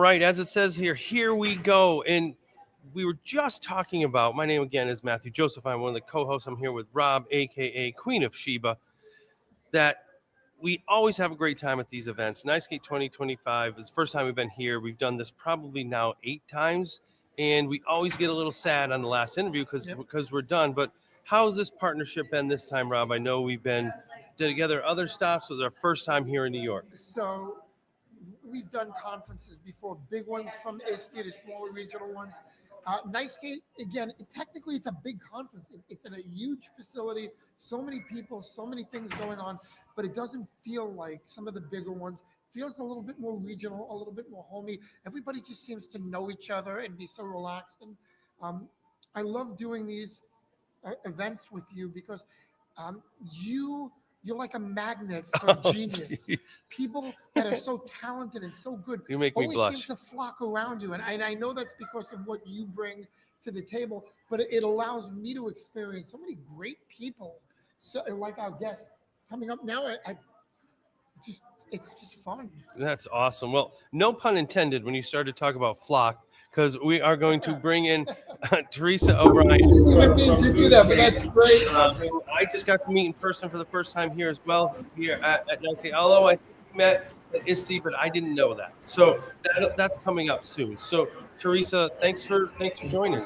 right, as it says here we go. And we were just talking about, my name again is Matthew Joseph. I'm one of the co-hosts. I'm here with Rob, aka Queen of Sheba, that we always have a great time at these events. Nice Skate 2025 is the first time we've been here. We've done this probably now 8 times, and we always get a little sad on the last interview because we're done. But how's this partnership been this time, Rob? I know we've been together other stuff, so it's our first time here in New York. So we've done conferences before, big ones from ISTE to smaller regional ones. Nice Skate, again, technically it's a big conference. It's in a huge facility, so many people, so many things going on, but it doesn't feel like some of the bigger ones. Feels a little bit more regional, a little bit more homey. Everybody just seems to know each other and be so relaxed. And I love doing these events with you because you're like a magnet for genius. Geez. People that are so talented and so good You make me always blush. seem to flock around you. And I know that's because of what you bring to the table, but it allows me to experience so many great people. So like our guest coming up now, it's just fun. That's awesome. Well, no pun intended when you started to talk about flock, because we are going to bring in Theresa O'Brien. I didn't mean to do that, but that's great. Who I just got to meet in person for the first time here as well, here at Nice Skate. Although I think we met at ISTE, but I didn't know that. So that's coming up soon. So Theresa, thanks for joining.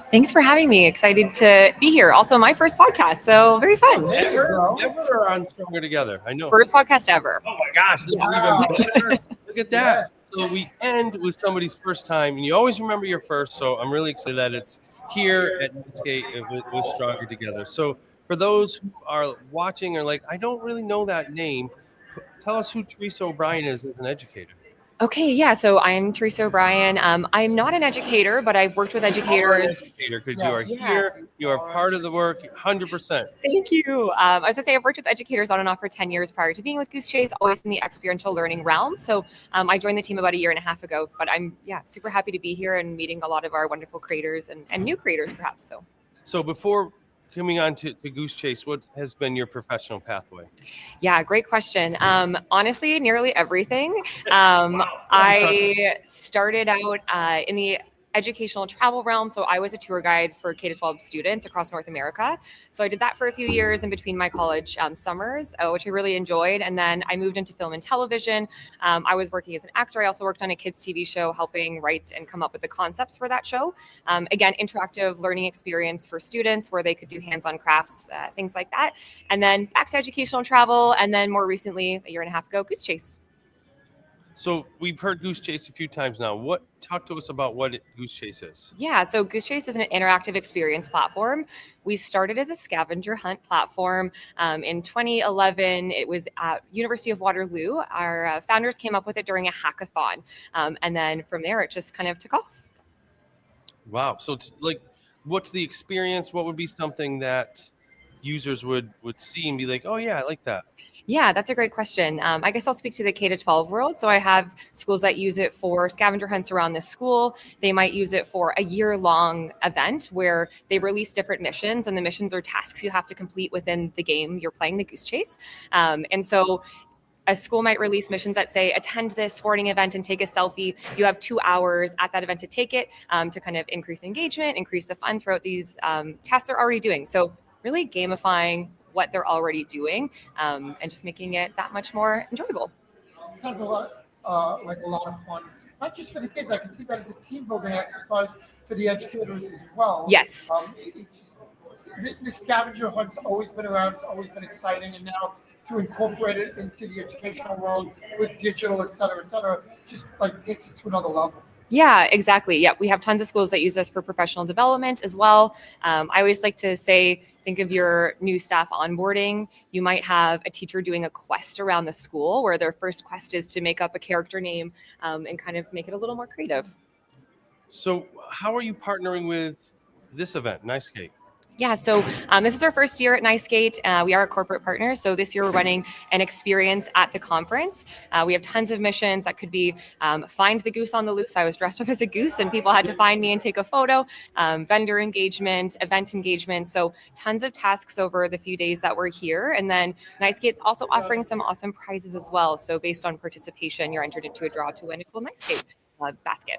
Thanks for having me. Excited to be here. Also, my first podcast, so very fun. Ever or on Stronger Together? I know. First podcast ever. Oh my gosh, this is Wow. even better. Look at that. Yes. So we end with somebody's first time, and you always remember your first. So I'm really excited that it's here at Nice Skate with Stronger Together. So for those who are watching or like, I don't really know that name, tell us who Theresa O'Brien is as an educator. Okay, yeah. So I'm Theresa O'Brien. I'm not an educator, but I've worked with educators. Because you are here, you are part of the work, 100%. Thank you. I was gonna say I've worked with educators on and off for 10 years prior to being with Goosechase, always in the experiential learning realm. So I joined the team about 1.5 years ago, but I'm super happy to be here and meeting a lot of our wonderful creators and new creators perhaps. So before coming on to Goosechase, what has been your professional pathway? Yeah, great question. Honestly, nearly everything. I started out in the educational travel realm. So I was a tour guide for K-12 students across North America. So I did that for a few years in between my college summers, which I really enjoyed. And then I moved into film and television. I was working as an actor. I also worked on a kids TV show, helping write and come up with the concepts for that show. Again, interactive learning experience for students where they could do hands-on crafts, things like that. And then back to educational travel. And then more recently, 1.5 years ago, Goosechase. So we've heard Goosechase a few times now. Talk to us about what Goosechase is. Yeah, so Goosechase is an interactive experience platform. We started as a scavenger hunt platform. In 2011, it was at University of Waterloo. Our founders came up with it during a hackathon. And then from there, it just kind of took off. Wow. So it's like, what's the experience? What would be something that users would see and be like, oh yeah, I like that? Yeah, that's a great question. I guess I'll speak to the K-12 world. So I have schools that use it for scavenger hunts around the school. They might use it for a year-long event where they release different missions, and the missions are tasks you have to complete within the game you're playing, the Goosechase. And so a school might release missions that say, attend this sporting event and take a selfie. You have 2 hours at that event to take it to kind of increase engagement, increase the fun throughout these tasks they're already doing. So really gamifying what they're already doing and just making it that much more enjoyable. Sounds a lot like a lot of fun. Not just for the kids, I can see that as a team building exercise for the educators as well. Yes. This scavenger hunt's always been around, it's always been exciting, and now to incorporate it into the educational world with digital, et cetera, just like takes it to another level. Yeah, exactly. Yeah, we have tons of schools that use this for professional development as well. I always like to say, think of your new staff onboarding. You might have a teacher doing a quest around the school where their first quest is to make up a character name and kind of make it a little more creative. So how are you partnering with this event, Nice Skate? Yeah, so this is our first year at Nice Skate. We are a corporate partner, so this year we're running an experience at the conference. We have tons of missions that could be find the goose on the loose. I was dressed up as a goose and people had to find me and take a photo, vendor engagement, event engagement. So tons of tasks over the few days that we're here. And then Nice Skate's also offering some awesome prizes as well. So based on participation, you're entered into a draw to win a cool Nice Skate. basket.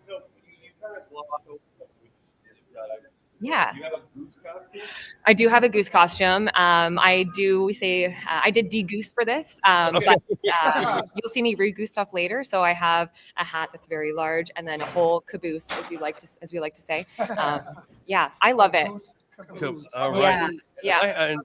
No, you kind of glossed over something we just did. Yeah. You have a goose costume? I do have a goose costume. I did de-goose for this, Okay. but you'll see me re-goosed up later. So I have a hat that's very large, and then a whole caboose, as we like to say. Yeah, I love it. Cool. All right. Yeah. And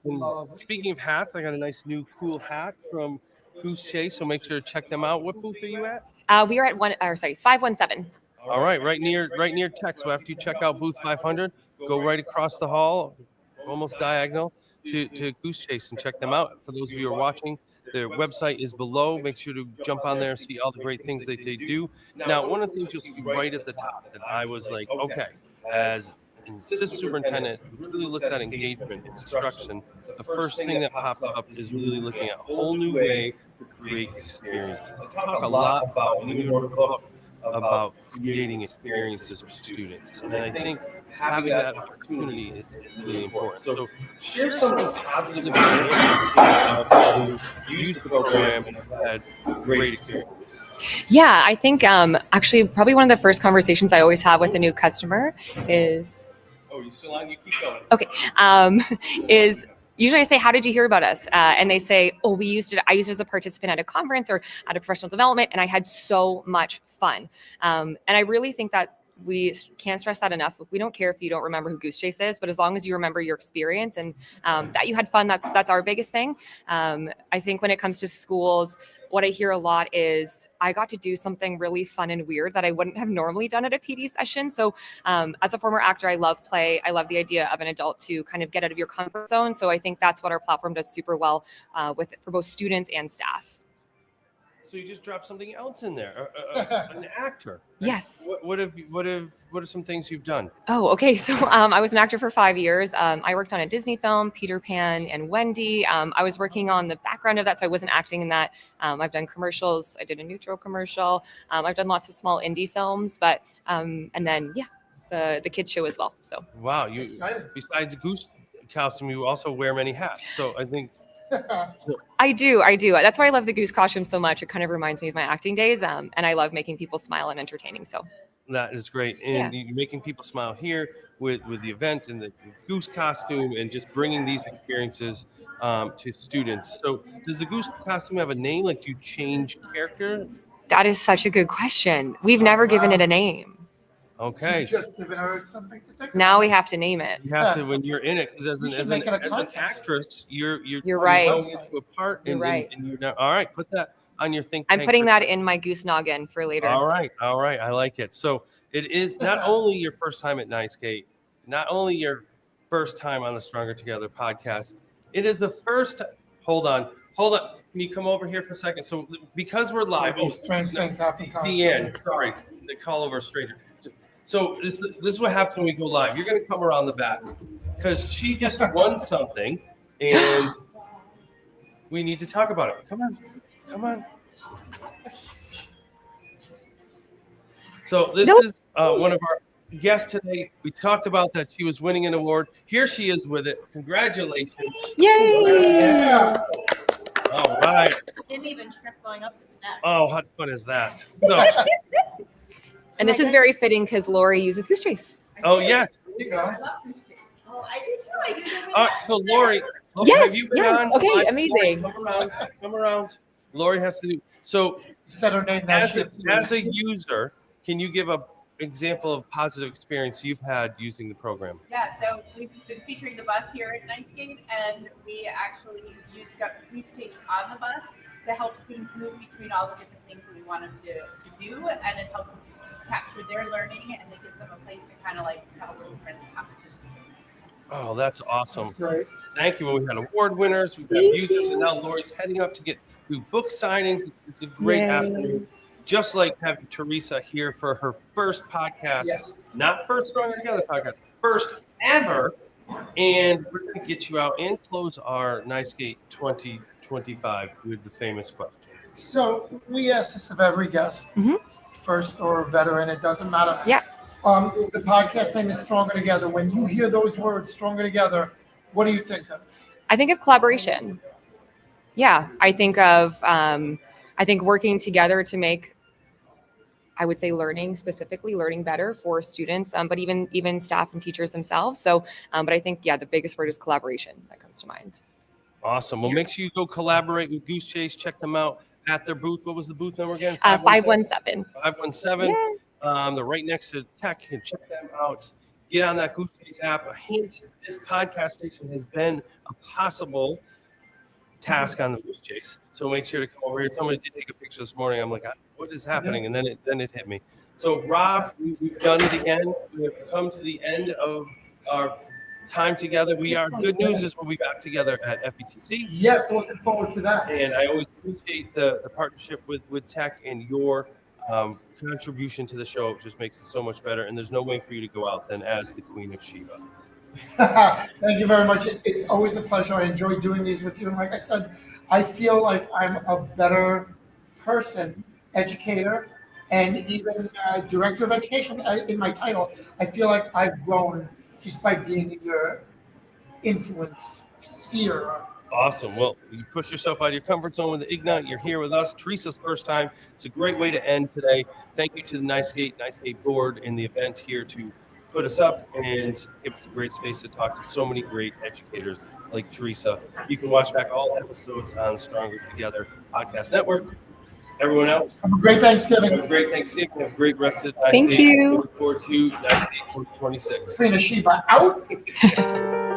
speaking of hats, I got a nice new cool hat from Goosechase, so make sure to check them out. What booth are you at? We are at 517. All right, right near Tech. So after you check out booth 500, go right across the hall, almost diagonal to Goosechase and check them out. For those of you who are watching, their website is below. Make sure to jump on there and see all the great things that they do. Now, one of the things you'll see right at the top that I was like, okay, as an assistant superintendent who really looks at engagement and instruction, the first thing that pops up is really looking at a whole new way to create experiences. I talk a lot about when you wrote a book about creating experiences for students. And I think having that opportunity is really important. So share some positive experiences of how you used the program and had great experiences. Yeah, I think actually probably one of the first conversations I always have with a new customer is. Oh, you still on? You keep going. Okay. Is usually I say, "How did you hear about us?" And they say, "Oh, we used it. I used it as a participant at a conference or at a professional development, and I had so much fun." And I really think that we can't stress that enough. We don't care if you don't remember who Goosechase is, but as long as you remember your experience and that you had fun, that's our biggest thing. I think when it comes to schools, what I hear a lot is I got to do something really fun and weird that I wouldn't have normally done at a PD session. So as a former actor, I love play. I love the idea of an adult to kind of get out of your comfort zone. So I think that's what our platform does super well with it for both students and staff. So you just dropped something else in there, an actor. Yes. What are some things you've done? Oh, okay. So I was an actor for 5 years. I worked on a Disney film, Peter Pan and Wendy. I was working on the background of that, so I wasn't acting in that. I've done commercials. I did a Neutral commercial. I've done lots of small indie films, but and then the kids show as well. So wow, you besides goose costume, you also wear many hats. So I think. I do. That's why I love the goose costume so much. It kind of reminds me of my acting days, and I love making people smile and entertaining. So that is great, and you're making people smile here with the event and the goose costume, and just bringing these experiences to students. So, does the goose costume have a name? Like, do you change character? That is such a good question. We've never given it a name. Okay. You've just given her something to think Now about. we have to name it. You have to when you're in it, because We should as make an it a contest. actress, you're right. going into a part, You're right. and you're not, all right. Put that on your think. I'm tank putting for- that in my goose noggin for later. All right. I like it. So it is not only your first time at Nice Gate, not only your first time on the Stronger Together podcast. It is the first. Hold on. Can you come over here for a second? So because we're live, These strange things happen. Deanne, sorry, the call over a stranger. So this is what happens when we go live. You're going to come around the back because she just won something, and we need to talk about it. Come on. So this is one of our guests today. We talked about that she was winning an award. Here she is with it. Congratulations. Yay! Yeah. All right. Didn't even trip going up the steps. Oh, how fun is that? So, And this is very fitting because Lori uses Goosechase. oh yes. There you go. I love Goosechase. Oh, I do too. I use it. All right. So Lori, Yes, have you been yes. on? Okay, Lori, amazing. Come around. Lori has to do. So You said her name. Now as a user, can you give a example of positive experience you've had using the program? Yeah, so we've been featuring the bus here at Nicegate, and we actually used Goosechase on the bus to help students move between all the different things that we want them to do, and it helps them capture their learning, and it gives them a place to kind of like have a little friendly competition. Oh, that's awesome. That's great. Thank you. Well, we had award winners, we've got users, and now Lori's heading up to do book signings. It's a great Yay. afternoon. Just like having Theresa here for her first podcast, Yes. not first Stronger Together podcast, first ever. And we're going to get you out and close our Nicegate 2025 with the famous question. So we ask this of every guest, first or veteran, it doesn't matter. Yeah. The podcast name is Stronger Together. When you hear those words, Stronger Together, what do you think of? I think of collaboration. Yeah, I think of working together to make I would say specifically learning better for students, but even staff and teachers themselves. So, but I think, yeah, the biggest word is collaboration that comes to mind. Awesome. Well, make sure you go collaborate with Goosechase. Check them out at their booth. What was the booth number again? 517. 517. Yeah. They're right next to Tech. And check them out. Get on that Goosechase app. A hint: this podcast station has been a possible task on the Goosechase. So make sure to come over here. Somebody did take a picture this morning. I'm like, what is happening? And then it hit me. So Rob, we've done it again. We have come to the end of our time together. Good news is we'll be back together at FETC. Yes, looking forward to that. And I always appreciate the partnership with Tech and your contribution to the show. It just makes it so much better. And there's no way for you to go out than as the Queen of Sheba. Thank you very much. It's always a pleasure. I enjoy doing these with you. And like I said, I feel like I'm a better person, educator, and even director of education in my title. I feel like I've grown just by being in your influence sphere. Awesome. Well, you push yourself out of your comfort zone with the Ignite. You're here with us. Teresa's first time. It's a great way to end today. Thank you to the NiceGate board and the event here to put us up and give us a great space to talk to so many great educators like Theresa. You can watch back all episodes on Stronger Together Podcast Network. Everyone else, Have a great Thanksgiving. have a great Thanksgiving. Have a great rest of the Thank you. Look forward to NiceGate 2026. Queen of Sheba out.